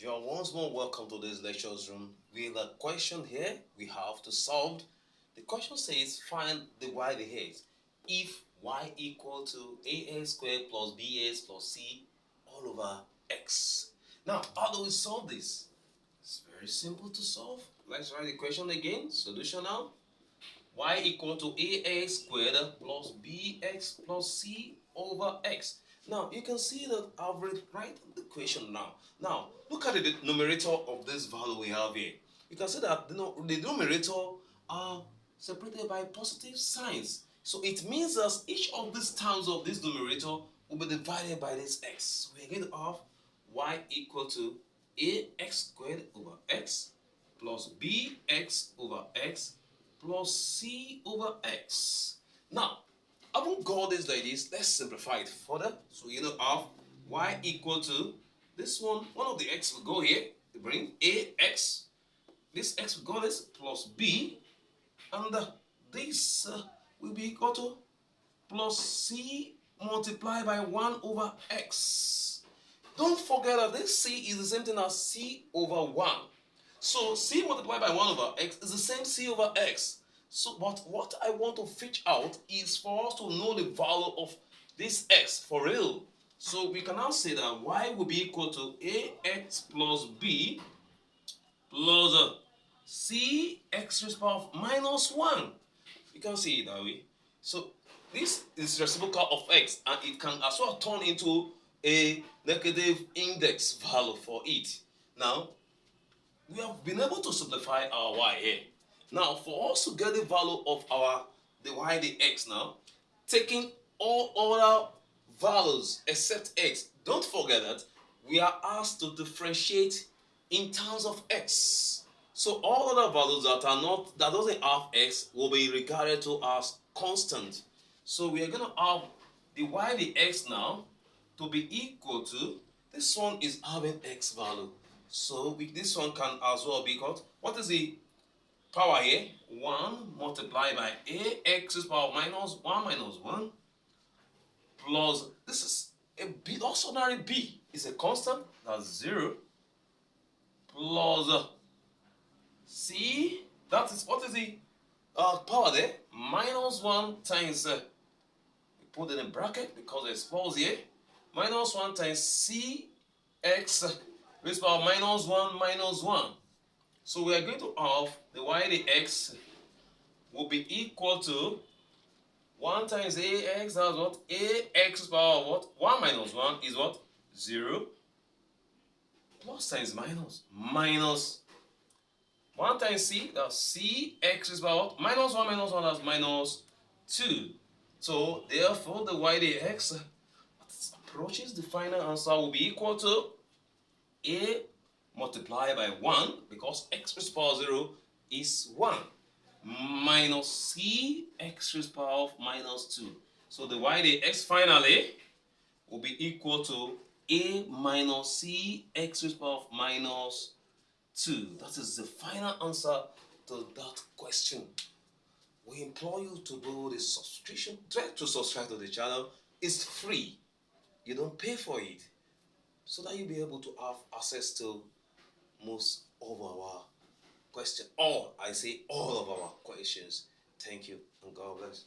You're once more welcome to this lectures room. With a question here we have to solve. The question says find the y dx if y equal to ax squared plus bx plus c all over x. Now, how do we solve this? It's very simple to solve. Let's write the question again. Solution now. Y equal to ax squared plus bx plus c over x. Now, you can see that I've write the equation now. Now, look at the numerator of this value we have here. You can see that the numerator are separated by positive signs. So it means that each of these terms of this numerator will be divided by this x. We're going to have y equal to ax squared over x plus bx over x plus c over x. Now, having got this like this, let's simplify it further. So you know have y equal to this one of the x will go here, to bring ax, this x will go this plus b, and this will be equal to plus c multiplied by 1 over x. Don't forget that this c is the same thing as c over 1. So c multiplied by 1 over x is the same c over x. So, but what I want to fetch out is for us to know the value of this x for real. So we can now say that y will be equal to ax plus b plus c x raised to the power of minus 1. You can see it that way. So this is reciprocal of x, and it can as well turn into a negative index value for it. Now, we have been able to simplify our y here. Now, for us to get the value of the y dx now, taking all other values except x, don't forget that we are asked to differentiate in terms of x. So all other values that doesn't have x will be regarded to as constant. So we are going to have the y dx now to be equal to, this one is having x value. So this one can as well be called, what is the power here? 1 multiplied by ax to the power of minus 1 plus, this is a b, also ordinary b is a constant, that's 0, plus c, that is, what is the power there? Minus 1 times, we put it in bracket because there's plus here, minus 1 times c x raised to the power minus 1. So we are going to have the y dx will be equal to 1 times ax, that's what? Ax to the power of what? 1 minus 1 is what? 0. Plus times minus 1 times c, that's c x to the power of minus 1 that's minus 2. So therefore the y dx approaches the final answer will be equal to a multiplied by 1, because x raised to the power of 0 is 1, minus c x raised to the power of minus 2. So the y dx finally will be equal to a minus c x raised to the power of minus 2. That is the final answer to that question. We implore you to do the subscription. Try to subscribe to the channel. It's free. You don't pay for it, so that you'll be able to have access to most of our questions. All of our questions. Thank you, and God bless.